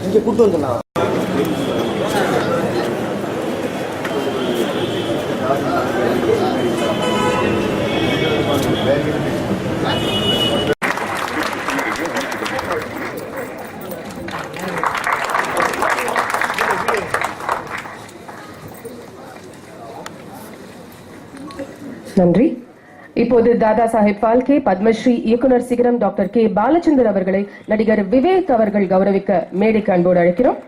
இங்கே கூட்டு வந்துடலாம். நன்றி. இப்போது தாதா சாஹேப் பால்கே பத்மஸ்ரீ இயக்குனர் சிகரம் டாக்டர் கே பாலச்சந்தர் அவர்களை நடிகர் விவேக் அவர்கள் கௌரவிக்க மேடைக்கு அன்போடு அழைக்கிறோம்.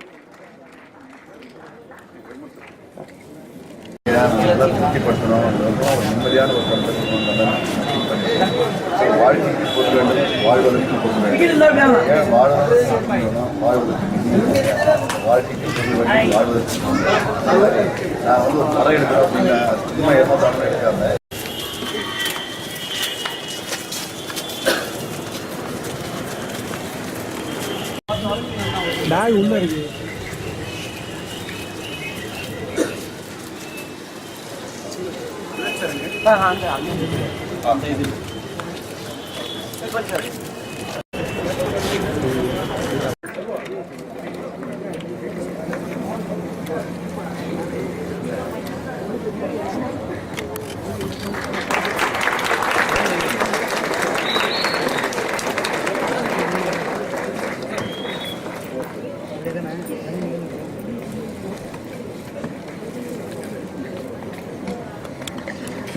பேக் உள்ள இருக்கு.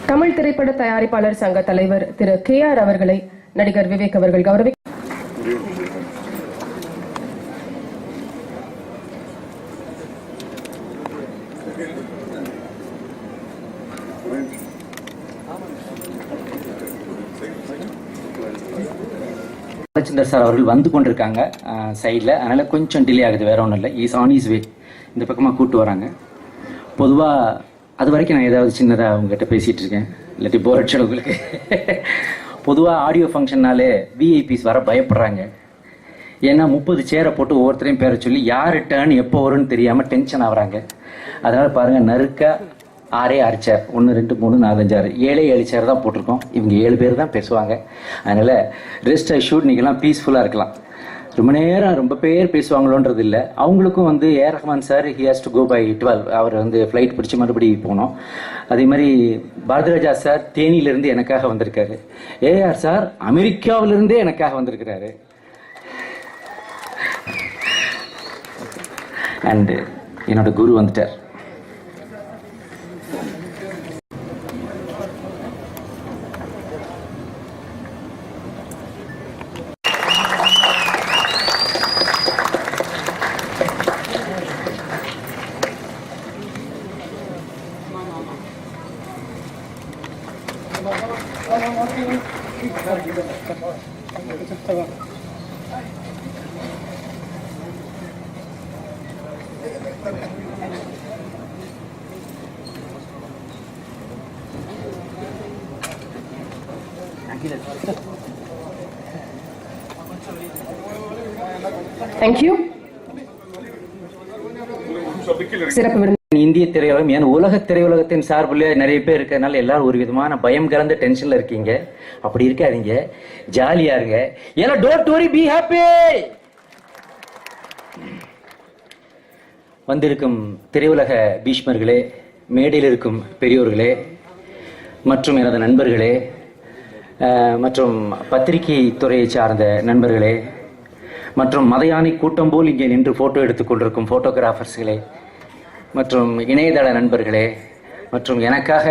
தமிழ் திரைப்பட தயாரிப்பாளர் சங்க தலைவர் திரு KR அவர்களை நடிகர் விவேக் அவர்கள் கௌரவி. பாலச்சந்தர் சார் அவர்கள் வந்து கொண்டிருக்காங்க சைடில், அதனால கொஞ்சம் டிலே ஆகுது, வேற ஒன்றும் இல்லை. இஸ் ஆன் இஸ் வே. இந்த பக்கமாக கூப்பிட்டு வராங்க. பொதுவாக அது வரைக்கும் நான் ஏதாவது சின்னதாக அவங்ககிட்ட பேசிகிட்டு இருக்கேன், இல்லாட்டி போர் அடிச்ச உங்களுக்கு. பொதுவாக ஆடியோ ஃபங்க்ஷன்னாலே விஐபிஸ் வர பயப்படுறாங்க. ஏன்னா 30 சேரை போட்டு ஒவ்வொருத்தரையும் பேரை சொல்லி யார் டேர்ன் எப்போ வரும்னு தெரியாமல் டென்ஷன் ஆகுறாங்க. அதனால் பாருங்கள், நறுக்கா 6 சேர், 1 2 3 4 5 6 7 சேர் தான் போட்டிருக்கோம். இவங்க 7 பேர் தான் பேசுவாங்க. அதனால் ரெஸ்ட் அஷ்யூர்ட், நீங்கள்லாம் பீஸ்ஃபுல்லாக இருக்கலாம். ரொம்ப நேரம் ரொம்ப பேர் பேசுவாங்களோன்றது இல்லை. அவங்களுக்கும் வந்து AR Rahman sir he has to go by 12, அவர் வந்து ஃப்ளைட் பிடிச்சி மறுபடியும் போனோம். அதே மாதிரி பாரதிராஜா சார் தேனியிலிருந்து எனக்காக வந்திருக்காரு. ஏஆர் சார் அமெரிக்காவிலிருந்தே எனக்காக வந்திருக்கிறாரு. அண்டு என்னோட குரு வந்துட்டார். Thank you. சிறப்பு இந்திய திரையுலகம், ஏன் உலக திரையுலகத்தின் சார்பில் நிறைய பேர் இருக்கிறதுனால எல்லாரும் ஒரு விதமான பயம் கலந்த டென்ஷன்ல இருக்கீங்க. அப்படி இருக்காதீங்க, ஜாலியா இருங்க. ஏன்னா டோன்ட் வரி, பி ஹாப்பி. வந்திருக்கும் திரையுலக பீஷ்மர்களே, மேடையில் இருக்கும் பெரியோர்களே மற்றும் எனது நண்பர்களே மற்றும் பத்திரிகை துறையை சார்ந்த நண்பர்களே மற்றும் மதயானை கூட்டம் போல் இங்கே நின்று ஃபோட்டோ எடுத்துக்கொண்டிருக்கும் ஃபோட்டோகிராஃபர்ஸ்களே மற்றும் இணையதள நண்பர்களே மற்றும் எனக்காக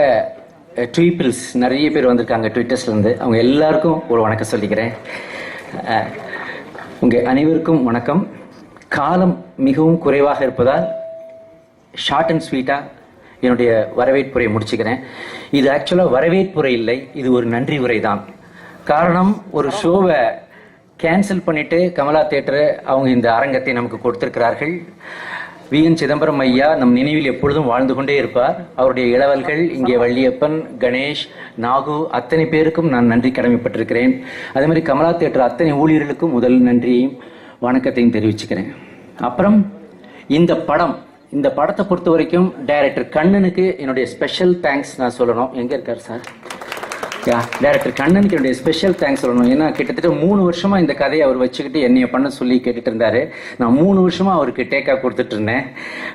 ட்வீப்பிள்ஸ் நிறைய பேர் வந்திருக்காங்க ட்விட்டர்ஸ்லேருந்து, அவங்க எல்லாருக்கும் ஒரு வணக்கம் சொல்லிக்கிறேன். உங்கள் அனைவருக்கும் வணக்கம். காலம் மிகவும் குறைவாக இருப்பதால் ஷார்ட் அண்ட் ஸ்வீட்டாக என்னுடைய வரவேற்புரையை முடிச்சுக்கிறேன். இது ஆக்சுவலாக வரவேற்புரை இல்லை, இது ஒரு நன்றி உரை தான். காரணம், ஒரு ஷோவை கேன்சல் பண்ணிட்டு கமலா தியேட்டர் அவங்க இந்த அரங்கத்தை நமக்கு கொடுத்திருக்கிறார்கள். வி.என். சிதம்பரம் ஐயா நம் நினைவில் எப்பொழுதும் வாழ்ந்து கொண்டே இருப்பார். அவருடைய இளவல்கள் இங்கே வள்ளியப்பன், கணேஷ், நாகு அத்தனை பேருக்கும் நான் நன்றி கடமைப்பட்டிருக்கிறேன். அதே மாதிரி கமலா தியேட்டர் அத்தனை ஊழியர்களுக்கும் முதல் நன்றியையும் வணக்கத்தையும் தெரிவிச்சுக்கிறேன். அப்புறம் இந்த படம் இந்த படத்தை பொறுத்த வரைக்கும் டைரக்டர் கண்ணனுக்கு என்னுடைய ஸ்பெஷல் தேங்க்ஸ் நான் சொல்லணும். எங்க இருக்காரு சார்? டைரக்டர் கண்ணனுக்கு என்னுடைய ஸ்பெஷல் தேங்க்ஸ் சொல்லணும். ஏன்னா கிட்டத்தட்ட 3 வருஷமா இந்த கதையை அவர் வச்சுக்கிட்டு என்னைய பண்ண சொல்லி கேட்டுட்டு இருந்தாரு. நான் 3 வருஷமா அவருக்கு டேக்கா கொடுத்துட்டு இருந்தேன்.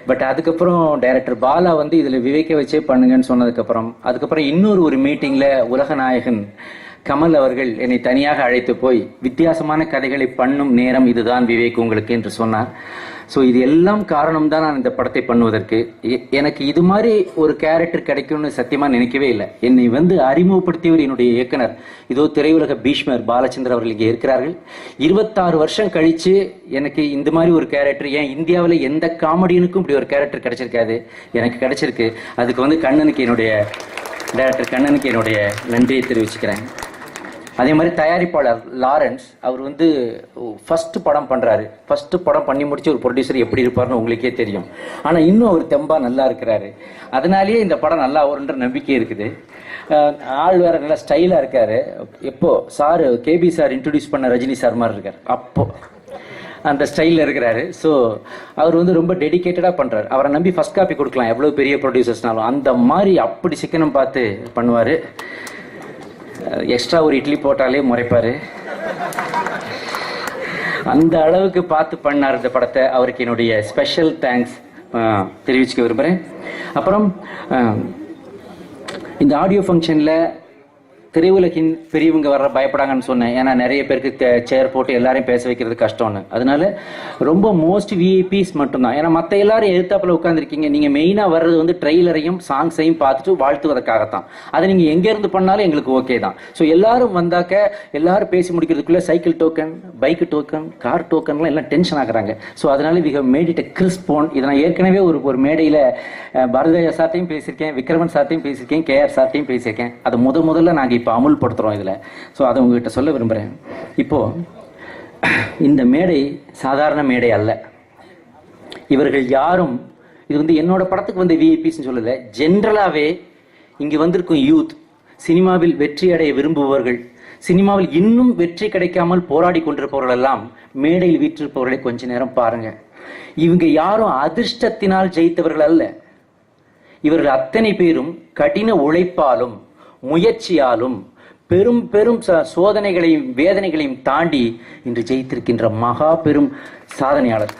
பட் அதுக்கப்புறம் டைரக்டர் பாலா வந்து இதுல விவேக்க வச்சே பண்ணுங்கன்னு அதுக்கப்புறம் இன்னொரு மீட்டிங்ல உலக நாயகன் கமல் அவர்கள் என்னை தனியாக அழைத்து போய் வித்தியாசமான கதைகளை பண்ணும் நேரம் இதுதான் விவேக் உங்களுக்கு என்று சொன்னார். ஸோ இது எல்லாம் காரணம் தான் நான் இந்த படத்தை பண்ணுவதற்கு. எனக்கு இது மாதிரி ஒரு கேரக்டர் கிடைக்கும்னு சத்தியமா நினைக்கவே இல்லை. என்னை வந்து அறிமுகப்படுத்தியவர் என்னுடைய இயக்குனர். இதோ திரையுலக பீஷ்மர் பாலச்சந்தர் அவர்கள் இங்கே இருக்கிறார்கள். 26 வருஷம் கழிச்சு எனக்கு இந்த மாதிரி ஒரு கேரக்டர், ஏன் இந்தியாவில் எந்த காமெடியனுக்கும் இப்படி ஒரு கேரக்டர் கிடைச்சிருக்காது, எனக்கு கிடைச்சிருக்கு. அதுக்கு வந்து டைரக்டர் கண்ணனுக்கு என்னுடைய நன்றியை தெரிவிச்சுக்கிறேன். அதே மாதிரி தயாரிப்பாளர் லாரன்ஸ் அவர் வந்து ஃபர்ஸ்ட் படம் பண்றாரு. ஃபர்ஸ்ட் படம் பண்ணி முடிச்சு ஒரு ப்ரொடியூசர் எப்படி இருப்பாருன்னு உங்களுக்கே தெரியும். ஆனா இன்னும் அவர் தெம்பா நல்லா இருக்கிறாரு. அதனாலேயே இந்த படம் நல்லா வரும்ன்ற நம்பிக்கை இருக்குது. ஆள் வேற நல்லா ஸ்டைலா இருக்காரு. எப்போ சார் கேபி சார் இன்ட்ரோடியூஸ் பண்ண ரஜினி சார் மாதிரி இருக்காரு. அப்போ அந்த ஸ்டைலில் இருக்கிறாரு. ஸோ அவர் வந்து ரொம்ப டெடிக்கேட்டடாக பண்ணுறாரு. அவரை நம்பி ஃபர்ஸ்ட் காப்பி கொடுக்கலாம் எவ்வளோ பெரிய ப்ரொடியூசர்ஸ்னாலும். அந்த மாதிரி அப்படி சிக்கனம் பார்த்து பண்ணுவார். எக்ஸ்ட்ரா ஒரு இட்லி போட்டாலே முறைப்பாரு. அந்த அளவுக்கு பார்த்து பண்ணார் இந்த படத்தை. அவருக்கு என்னுடைய ஸ்பெஷல் தேங்க்ஸ் தெரிவிச்சுக்க விரும்புகிறேன். அப்புறம் இந்த ஆடியோ ஃபங்க்ஷனில் திரையுலகின் பெரியவங்க வர்ற பயப்படாங்கன்னு சொன்னேன். ஏன்னா நிறைய பேருக்கு சேர் போட்டு எல்லாரையும் பேச வைக்கிறது கஷ்டம்னு. அதனால ரொம்ப மோஸ்ட் விஐபிஸ் மட்டும்தான். ஏன்னா மற்ற எல்லாரும் எதிர்த்தாப்புல உட்காந்துருக்கீங்க. நீங்க மெயினா வர்றது வந்து ட்ரெய்லரையும் சாங்ஸையும் பார்த்துட்டு வாழ்த்துவதற்காகத்தான். அதை நீங்க எங்க இருந்து பண்ணாலும் எங்களுக்கு ஓகே தான். ஸோ எல்லாரும் வந்தாக்க எல்லாரும் பேசி முடிக்கிறதுக்குள்ள cycle token, bike token, car டோக்கன்லாம் எல்லாம் டென்ஷன் ஆகுறாங்க. ஸோ அதனால we have made it a crisp one. இதை நான் ஏற்கனவே ஒரு மேடையில பாரதிராஜா சார்ட்டையும் பேசியிருக்கேன், விக்ரமன் சார்ட்டையும் பேசியிருக்கேன், கேஆர் சார்ட்டையும் பேசியிருக்கேன். அதை முதல்ல நாங்கள் இப்போ அமுல்படுத்துறோம் இதில். ஸோ அதை உங்ககிட்ட சொல்ல விரும்புகிறேன். இப்போ இந்த மேடை சாதாரண மேடை அல்ல. இவர்கள் யாரும் இது வந்து என்னோட படத்துக்கு வந்து விஐபிஸ்ன்னு சொல்லலை. ஜென்ரலாகவே இங்கே வந்திருக்கும் யூத், சினிமாவில் வெற்றி அடைய விரும்புபவர்கள், சினிமாவில் இன்னும் வெற்றி கிடைக்காமல் போராடி கொண்டிருப்பவர்கள் எல்லாம் மேடையில் வீற்றிருப்பவர்களை கொஞ்ச நேரம் பாருங்க. இவங்க யாரும் அதிர்ஷ்டத்தினால் ஜெயித்தவர்கள் அல்ல. இவர்கள் அத்தனை பேரும் கடின உழைப்பாலும் முயற்சியாலும் பெரும் பெரும் சோதனைகளையும் வேதனைகளையும் தாண்டி இன்று ஜெயித்திருக்கின்ற மகா பெரும் சாதனையாளர்.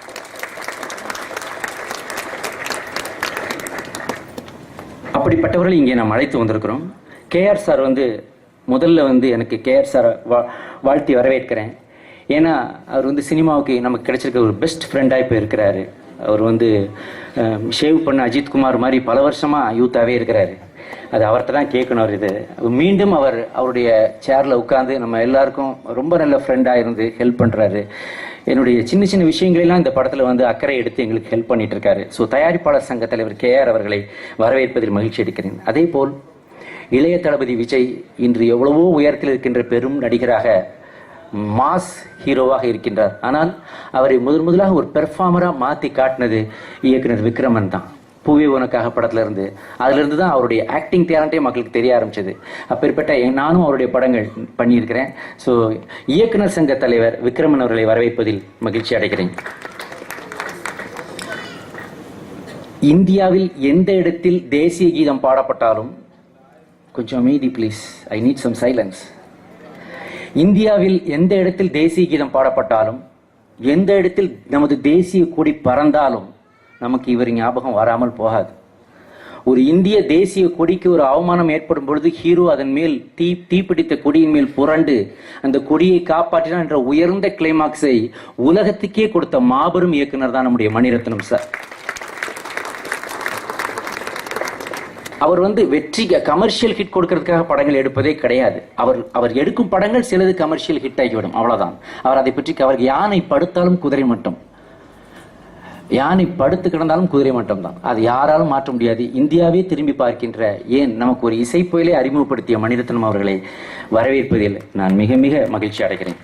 அப்படிப்பட்டவர்கள் இங்கே நாம் அழைத்து வந்திருக்கிறோம். கேஆர் சார் வந்து முதல்ல வந்து எனக்கு கேஆர் சார் வாழ்த்தி வரவேற்கிறேன். ஏன்னா அவர் வந்து சினிமாவுக்கு நமக்கு கிடைச்சிருக்க ஒரு பெஸ்ட் ஃப்ரெண்டாக இப்போ இருக்கிறாரு. அவர் வந்து ஷேவ் பண்ண அஜித்குமார் மாதிரி பல வருஷமா யூத்தாவே இருக்கிறாரு. அது அவர்கிட்ட தான் கேட்கணும். அவர் இது மீண்டும் அவருடைய சேர்ல உட்கார்ந்து நம்ம எல்லாருக்கும் ரொம்ப நல்ல ஃப்ரெண்டாக இருந்து ஹெல்ப் பண்றாரு. என்னுடைய சின்ன சின்ன விஷயங்களெல்லாம் இந்த படத்துல வந்து அக்கறை எடுத்து எங்களுக்கு ஹெல்ப் பண்ணிட்டு இருக்காரு. ஸோ தயாரிப்பாளர் சங்க தலைவர் கேஆர் அவர்களை வரவேற்பதில் மகிழ்ச்சி அடைக்கிறேன். அதே போல் இளைய தளபதி விஜய் இன்று எவ்வளவோ உயரத்தில் இருக்கின்ற பெரும் நடிகராக, மாஸ் ஹீரோவாக இருக்கின்றார். ஆனால் அவரை முதலாக ஒரு பெர்ஃபார்மரா மாத்தி காட்டினது இயக்குனர் விக்ரமன் தான். பூவே உனக்காக படத்துல இருந்து அதுல தான் அவருடைய ஆக்டிங் டேலண்டே மக்களுக்கு தெரிய ஆரம்பிச்சது. அப்பேற்பட்ட நானும் அவருடைய படங்கள் பண்ணியிருக்கிறேன். ஸோ இயக்குனர் சங்க தலைவர் விக்ரமன் அவர்களை வரவேற்பதில் மகிழ்ச்சி அடைகிறேன். இந்தியாவில் எந்த இடத்தில் தேசிய கீதம் பாடப்பட்டாலும், கொஞ்சம் அமைதி please, I need some silence. இந்தியாவில் எந்த இடத்தில் தேசிய கீதம் பாடப்பட்டாலும், எந்த இடத்தில் நமது தேசிய கொடி பறந்தாலும் நமக்கு இவர் ஞாபகம் வராமல் போகாது. ஒரு இந்திய தேசிய கொடிக்கு ஒரு அவமானம் ஏற்படும் பொழுது ஹீரோ அதன் மேல் தீப்பிடித்த கொடியின் மேல் புரண்டு அந்த கொடியை காப்பாற்றினார் என்ற உயர்ந்த கிளைமாக்ஸை உலகத்துக்கே கொடுத்த மாபெரும் இயக்குனர் தான் நம்முடைய மணிரத்னம் சார். அவர் வந்து வெற்றி கமர்ஷியல் ஹிட் கொடுக்கறதுக்காக படங்கள் எடுப்பதே கிடையாது. அவர் எடுக்கும் படங்கள் சிலது கமர்ஷியல் ஹிட் ஆகிவிடும், அவ்வளவுதான். அவர் அதை பற்றி அவருக்கு யானை படுத்தாலும் குதிரை மட்டும், யானை படுத்து கிடந்தாலும் குதிரை மட்டும் தான். அது யாராலும் மாற்ற முடியாது. இந்தியாவே திரும்பி பார்க்கின்ற, ஏன் நமக்கு ஒரு இசை புயலை அறிமுகப்படுத்திய மணிரத்னம் அவர்களை வரவேற்பதில் நான் மிக மிக மகிழ்ச்சி அடைகிறேன்.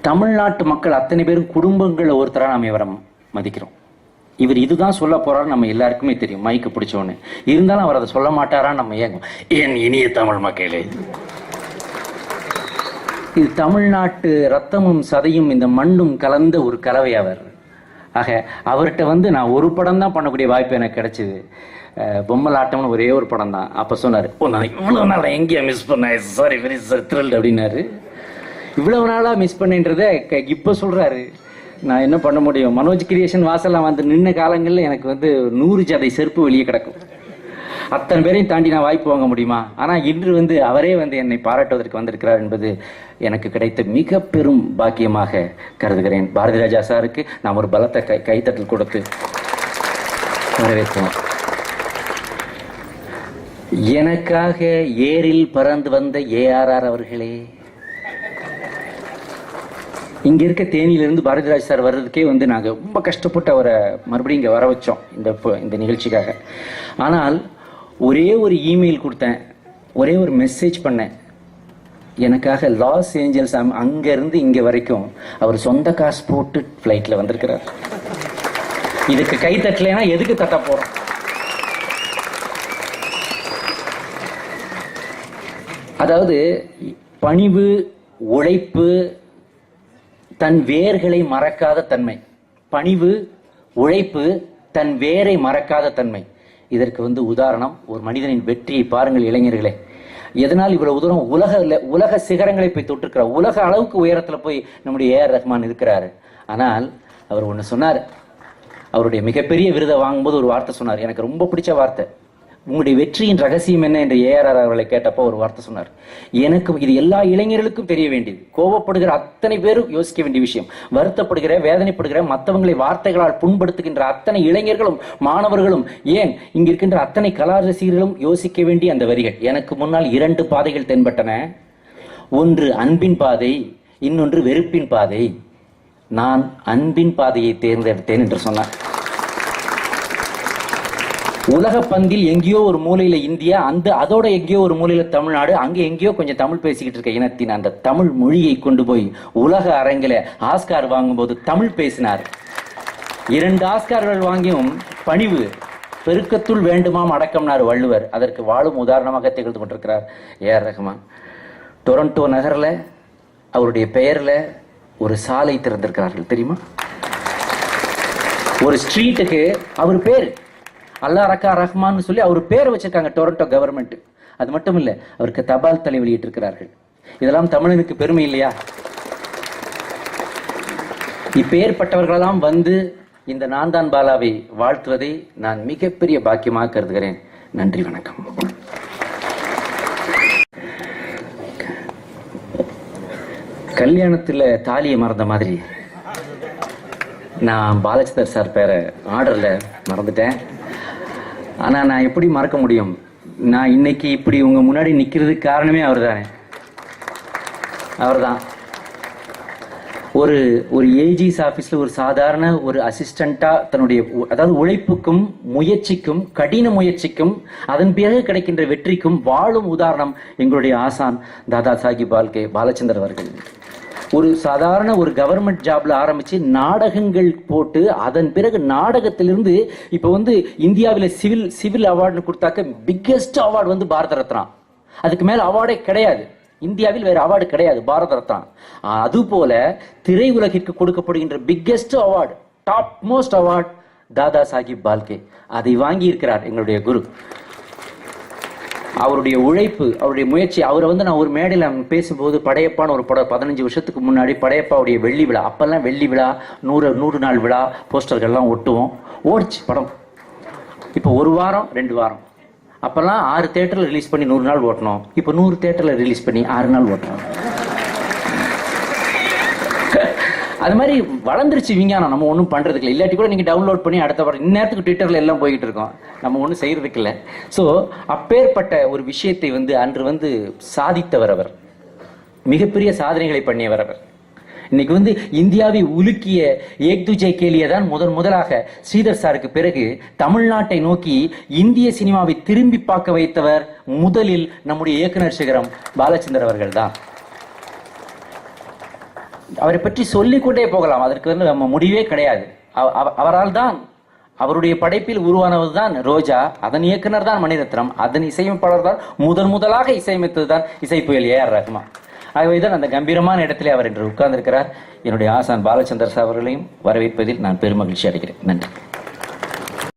தமிழ்நாட்டு மக்கள் அத்தனை பேரும் குடும்பங்கள் ஒருத்தரா நாம் இவரை மதிக்கிறோம். இவர் இதுதான் சொல்ல போறாரு நம்ம எல்லாருக்குமே தெரியும், மைக்கு பிடிச்சோன்னு. இருந்தாலும் அவர் அதை சொல்ல மாட்டாரான்னு நம்ம ஏங்கும். என் இனிய தமிழ் மக்களே, இது தமிழ்நாட்டு ரத்தமும் சதையும் இந்த மண்ணும் கலந்த ஒரு கலவை. ஆக அவர்கிட்ட வந்து நான் ஒரு படம் தான் பண்ணக்கூடிய வாய்ப்பு எனக்கு கிடைச்சிது. பொம்மலாட்டம்னு ஒரே ஒரு படம் தான். அப்போ சொன்னார், நான் இவ்வளோ நாள் எங்கேயா மிஸ் பண்ணேன், சாரி வெரி த்ரில்டு அப்படின்னாரு. இவ்வளவு நாளாக மிஸ் பண்ணின்றதை இப்போ சொல்கிறாரு. நான் என்ன பண்ண முடியும்? மனோஜ் கிரியேஷன் வாசலாம் வந்து நின்ன காலங்களில் எனக்கு வந்து 100 ஜதை செருப்பு வெளியே கிடக்கும். அத்தனை பேரையும் தாண்டி நான் வாய்ப்பு வாங்க முடியுமா? ஆனால் இன்று வந்து அவரே வந்து என்னை பாராட்டுவதற்கு வந்திருக்கிறார் என்பது எனக்கு கிடைத்த மிக பெரும் பாக்கியமாக கருதுகிறேன். பாரதி ராஜா சாருக்கு நாம் ஒரு பலத்த கைத்தட்டல் கொடுத்து வரவேற்போம். எனக்காக ஏரில் பறந்து வந்த ARR அவர்களே, இங்க இருக்க தேனியிலிருந்து பாரதிராஜ் சார் வர்றதுக்கே வந்து நாங்க ரொம்ப கஷ்டப்பட்டு அவரை மறுபடியும் இங்க வர வச்சோம் இந்த நிகழ்ச்சிக்காக. ஆனால் ஒரே ஒரு இமெயில் கொடுத்தேன், ஒரே ஒரு மெசேஜ் பண்ணேன். எனக்காக லாஸ் ஏஞ்சல்ஸ் அங்க இருந்து இங்க வரைக்கும் அவர் சொந்த காசு போட்டு பிளைட்ல வந்திருக்கிறார். இதுக்கு கை தட்டலைன்னா எதுக்கு தட்ட போறோம்? அதாவது பணிவு, உழைப்பு, தன் வேர்களை மறக்காத தன்மை. பணிவு, உழைப்பு, தன் வேரை மறக்காத தன்மை. இதற்கு வந்து உதாரணம் ஒரு மனிதனின் வெற்றியை பாருங்கள் இளைஞர்களே. எதனால் இவ்வளவு தூரம் உலக சிகரங்களை போய் தொட்டிருக்கிறார், உலக அளவுக்கு உயரத்துல போய் நம்முடைய AR ரஹ்மான் இருக்கிறாரு. ஆனால் அவர் ஒண்ணு சொன்னார். அவருடைய மிகப்பெரிய விருதை வாங்கும்போது ஒரு வார்த்தை சொன்னார், எனக்கு ரொம்ப பிடிச்ச வார்த்தை. உங்களுடைய வெற்றியின் ரகசியம் என்ன என்று ARR அவர்களை கேட்டப்போ ஒரு வார்த்தை சொன்னார். எனக்கு இது எல்லா இளைஞர்களுக்கும் தெரிய வேண்டியது. கோபப்படுகிற அத்தனை பேரும் யோசிக்க வேண்டிய விஷயம். வருத்தப்படுகிற, வேதனைப்படுகிற, மற்றவங்களை வார்த்தைகளால் புண்படுத்துகின்ற அத்தனை இளைஞர்களும் மாணவர்களும், ஏன் இங்க இருக்கின்ற அத்தனை கலா ரசிகர்களும் யோசிக்க வேண்டிய அந்த வரிகள். எனக்கு முன்னால் 2 பாதைகள் தென்பட்டன. ஒன்று அன்பின் பாதை, இன்னொன்று வெறுப்பின் பாதை. நான் அன்பின் பாதையை தேர்ந்தெடுத்தேன் என்று சொன்னார். உலக பந்தில் எங்கேயோ ஒரு மூலையில இந்தியா, அதோட எங்கேயோ ஒரு மூலையில தமிழ்நாடு, அங்க எங்கேயோ கொஞ்சம் தமிழ் பேசிக்கிட்டு இருக்க இனத்தின் அந்த தமிழ் மொழியை கொண்டு போய் உலக அரங்கில ஆஸ்கார் வாங்கும் போது தமிழ் பேசினார். 2 ஆஸ்கார்கள் வாங்கியும் பணிவு, பெருக்கத்துள் வேண்டுமாம் அடக்கம்னார் வள்ளுவர். அதற்கு வாழும் உதாரணமாக திகழ்ந்து கொண்டிருக்கிறார் AR ரஹ்மான். டொரண்டோ நகர்ல அவருடைய பெயர்ல ஒரு சாலை திறந்திருக்கிறார்கள் தெரியுமா? ஒரு ஸ்ட்ரீட்டுக்கு அவர் பேர் அல்லா ரக்கா ரஹ்மான் சொல்லி அவர் பேரை வச்சிருக்காங்க டொரண்டோ கவர்மெண்ட். அது மட்டும் இல்ல, அவருக்கு தபால் தலை வெளியிட்டு இருக்கிறார்கள். இதெல்லாம் தமிழனுக்கு பெருமை இல்லையா? இப்பேற்பட்டவர்களெல்லாம் வந்து இந்த நான் தான் பாலாவை வாழ்த்துவதை நான் மிகப்பெரிய பாக்கியமாக கருதுகிறேன். நன்றி, வணக்கம். கல்யாணத்துல தாலியை மறந்த மாதிரி நான் பாலச்சந்தர் சார் பேரை ஆர்டர்ல மறந்துட்டேன். ஆனா நான் எப்படி மறக்க முடியும்? நான் இன்னைக்கு இப்படி உங்க முன்னாடி நிக்கிறதுக்கு காரணமே அவர் தானே. அவர்தான் ஒரு ஏஜிஸ் ஆபீஸ்ல ஒரு சாதாரண ஒரு அசிஸ்டண்டா தன்னுடைய, அதாவது உழைப்புக்கும் முயற்சிக்கும், கடின முயற்சிக்கும், அதன் பிறகு கிடைக்கின்ற வெற்றிக்கும் வாழும் உதாரணம் எங்களுடைய ஆசான் தாதா சாஹிப் பால்கே பாலச்சந்தர் அவர்கள். ஒரு சாதாரண ஒரு கவர்மெண்ட் ஜாப்ல ஆரம்பிச்சு நாடகங்கள் போட்டு அதன் பிறகு நாடகத்திலிருந்து இப்ப வந்து இந்தியாவில சிவில் அவார்டு கொடுத்தாக்க பிக்கெஸ்ட் அவார்டு வந்து பாரத ரத்னா. அதுக்கு மேல அவார்டே கிடையாது. இந்தியாவில் வேற அவார்டு கிடையாது, பாரத ரத்னா. அது போல திரை உலகிற்கு கொடுக்கப்படுகின்ற biggest award, top most award Dada Saheb Phalke. அதை வாங்கி இருக்கிறார் எங்களுடைய குரு. அவருடைய உழைப்பு, அவருடைய முயற்சி. அவரை வந்து நான் ஒரு மேடையில் பேசும்போது, படையப்பான்னு ஒரு படம் 15 வருஷத்துக்கு முன்னாடி படையப்பாவுடைய வெள்ளி விழா, அப்பெல்லாம் வெள்ளி விழா 100 நாள் விழா போஸ்டர்கள்லாம் ஒட்டுவோம். ஓடிச்சு படம். இப்போ 1 வாரம் 2 வாரம். அப்பெல்லாம் 6 தியேட்டர்ல ரிலீஸ் பண்ணி 100 நாள் ஓட்டணும். இப்போ 100 தியேட்டர்ல ரிலீஸ் பண்ணி 6 நாள் ஓட்டணும். அது மாதிரி வளர்ந்துருச்சு விஞ்ஞானம். நம்ம ஒன்றும் பண்றதுக்கு இல்லை. இல்லாட்டி கூட நீங்க டவுன்லோட் பண்ணி அடுத்த வாரம் இந்நேரத்துக்கு ட்விட்டர்ல எல்லாம் போய்கிட்டு இருக்கோம். நம்ம ஒன்றும் செய்யறதுக்கு இல்லை. ஸோ அப்பேற்பட்ட ஒரு விஷயத்தை வந்து அன்று வந்து சாதித்தவர் அவர். மிகப்பெரிய சாதனைகளை பண்ணியவர் அவர். இன்னைக்கு வந்து இந்தியாவை உலுக்கிய ஏக் துஜே கேலியை தான் முதலாக ஸ்ரீதர் சாருக்கு பிறகு தமிழ்நாட்டை நோக்கி இந்திய சினிமாவை திரும்பி பார்க்க வைத்தவர் முதலில் நம்முடைய இயக்குனர் சிகரம் பாலச்சந்தர் அவர்கள் தான். அவரை பற்றி சொல்லிக்கொண்டே போகலாம், அதற்கு வந்து நம்ம முடிவே கிடையாது. அவரால் தான், அவருடைய படைப்பில் உருவானது தான் ரோஜா, அதன் இயக்குனர் தான் மணிரத்னம், அதன் இசையமைப்பாளர் தான் முதலாக இசையமைத்தது தான் இசை புயல் AR ரஹ்மான். ஆகவேதான் அந்த கம்பீரமான இடத்திலே அவர் இன்று உட்கார்ந்திருக்கிறார். என்னுடைய ஆசான் பாலச்சந்தர் சார் அவர்களையும் வரவேற்பதில் நான் பெருமகிழ்ச்சி அடைகிறேன். நன்றி.